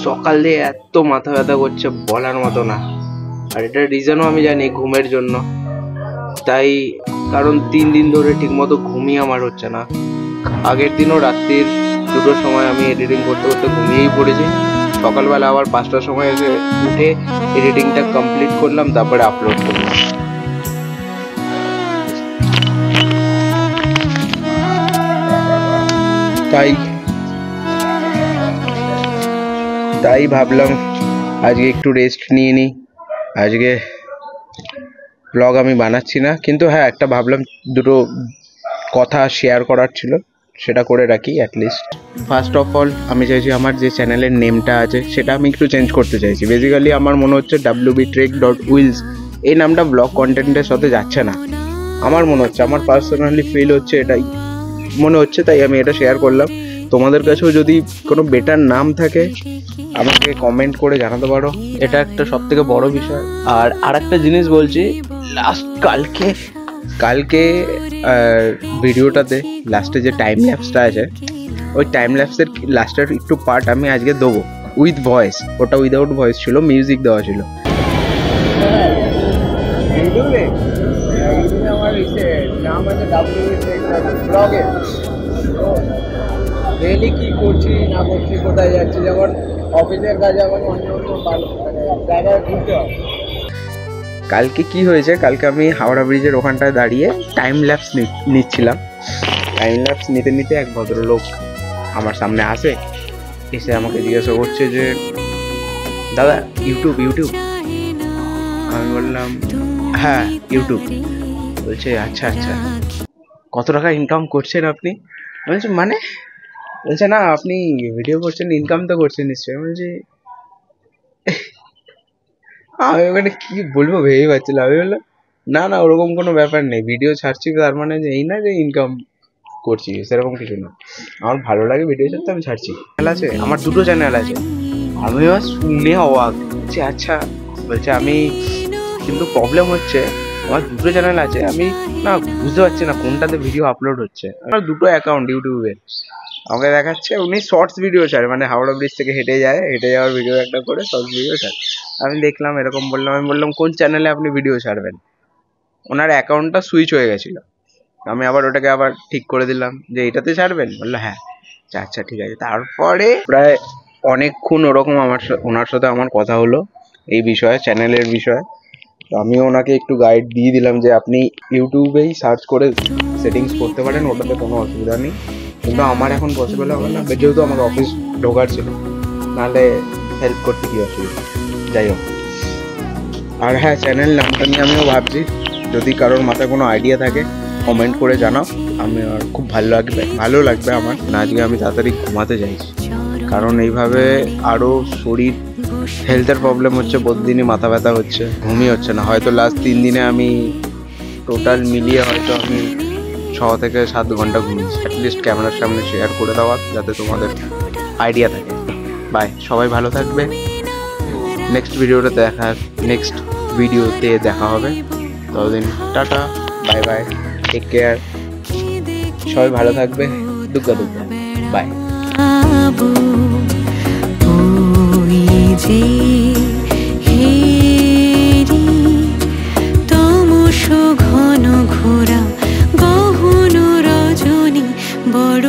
সকাল দিয়ে এত মাথা ব্যথা করছে বলার মতো না। আর এটার রিজনও আমি জানি, ঘুমের জন্য। তাই কারণ 3 দিন ধরে ঠিকমতো ঘুমিয়ে আমার হচ্ছে না। আগের দিনও রাত্রির 2টোর সময় আমি এডিটিং করতে করতে ঘুমিয়েই পড়েছি। সকালবেলা আবার 5টার সময় এসে উঠে এডিটিংটা কমপ্লিট করলাম, তারপরে আপলোড করলাম। তাই ভাবলাম আজকে একটু রেস্ট নিয়ে নিই। আজকে ব্লগ আমি বানাচ্ছি না, কিন্তু হ্যাঁ একটা ভাবলাম দুটো কথা শেয়ার করার ছিল, সেটা করে রাখি অ্যাটলিস্ট। ফার্স্ট অফ অল আমি চাইছি আমার যে চ্যানেলের নেমটা আছে সেটা আমি একটু চেঞ্জ করতে চাইছি। বেসিক্যালি আমার মনে হচ্ছে wbtrek.wheels এই নামটা ব্লগ কন্টেন্টের সাথে যাচ্ছে না। আমার মনে হচ্ছে, আমার পার্সোনালি ফিল হচ্ছে, এটাই মনে হচ্ছে, তাই আমি এটা শেয়ার করলাম। তোমাদের কাছেও যদি কোনো বেটার নাম থাকে আমাকে কমেন্ট করে জানাতে পারো, এটা একটা সব থেকে বড় বিষয়। আর আরেকটা জিনিস বলছি, কালকে ভিডিওটাতে লাস্টে যে টাইম ল্যাপসটা আছে, ওই টাইম ল্যাপসের লাস্টের একটু পার্ট আমি আজকে দেবো উইথ ভয়েস। ওটা উইদাউট ভয়েস ছিল, মিউজিক দেওয়া ছিল। আমার নাম আছে ব্লগে, ডেইলি কি করছি না করছি, কোথায় যাচ্ছি, যেমন অফিসের কাজে আমার অন্য জায়গায় ঘুরতে হয়। কালকে কি হয়েছে, কালকে আমি হাওড়া ব্রিজের ওখানটায় দাঁড়িয়ে টাইম ল্যাপস নিচ্ছিলাম। টাইম ল্যাপস নিতে নিতে এক ভদ্রলোক আমার সামনে আসে, এসে আমাকে জিজ্ঞাসা করছে যে দাদা ইউটিউব। আমি বললাম হ্যাঁ ইউটিউব। বলছে আচ্ছা কত টাকা ইনকাম করছেন আপনি? বলছি মানে? বলছে না আপনি ভিডিও করছেন, ইনকাম তো করছেন নিশ্চয়ই। বলছি আমি ওখানে কি বলবো ভেবেই পাচ্ছিলাম। আমি বললাম না ওরকম কোনো ব্যাপার নেই, ভিডিও ছাড়ছি তার মানে যে এই না যে ইনকাম করছি, সেরকম কিছু না। আমার ভালো লাগে ভিডিও ছাড়তে, আমি ছাড়ছি। চ্যানেল আছে আমার, 2টো চ্যানেল আছে। আমি শুনে অবাক, বলছি আচ্ছা। বলছে আমি, কিন্তু প্রবলেম হচ্ছে আমার 2টো চ্যানেল আছে, আমি না বুঝতে পারছি না কোনটাতে ভিডিও আপলোড হচ্ছে। আমার 2টো অ্যাকাউন্ট ইউটিউবে। আমাকে দেখাচ্ছে উনি শর্টস ভিডিও ছাড়ে, মানে হাওড়া ব্রিজ থেকে হেঁটে যাওয়ার ভিডিও একটা করে শর্টস ভিডিও ছাড়ে। আমি দেখলাম এরকম, আমি বললাম কোন চ্যানেলে আপনি ভিডিও ছাড়বেন? ওনার অ্যাকাউন্টটা সুইচ হয়ে গেছিলো। আমি আবার ওটাকে আবার ঠিক করে দিলাম যে এটাতে ছাড়বেন। বললো হ্যাঁ। আচ্ছা ঠিক আছে। তারপরে প্রায় অনেকক্ষণ ওরকম ওনার সাথে আমার কথা হলো এই বিষয়ে, চ্যানেলের বিষয়ে। তো আমিও ওনাকে একটু গাইড দিয়ে দিলাম যে আপনি ইউটিউবেই সার্চ করে সেটিংস করতে পারেন, ওটাতে কোনো অসুবিধা নেই। কিন্তু আমার এখন পসিবল হবে না, যেহেতু আমার অফিস ঢোকার ছিল, নাহলে হেল্প করতে কি অসুবিধা। যাই হোক, আর হ্যাঁ চ্যানেল নামটা নিয়ে আমিও ভাবছি, যদি কারোর মাথায় কোনো আইডিয়া থাকে কমেন্ট করে জানাও। আমি আর খুব ভালো লাগবে আমার। আজকে আমি তাড়াতাড়ি ঘুমাতে চাইছি, কারণ এইভাবে আরও শরীর হেলথের প্রবলেম হচ্ছে, প্রতিদিনই মাথা ব্যথা হচ্ছে, ঘুমই হচ্ছে না। হয়তো লাস্ট 3 দিনে আমি টোটাল মিলিয়ে হয়তো আমি 6 থেকে 7 ঘন্টা ঘুমিয়েছি। অ্যাটলিস্ট ক্যামেরার সামনে শেয়ার করে দেওয়া, যাতে তোমাদের আইডিয়া থাকে। বাই, সবাই ভালো থাকবে। নেক্সট ভিডিওতে দেখা হবে। ততদিন tata, bye bye, take care. সবাই ভালো থাকবে। দুগ্গা বাই। ঘন ঘোরা গহন রজনী বড়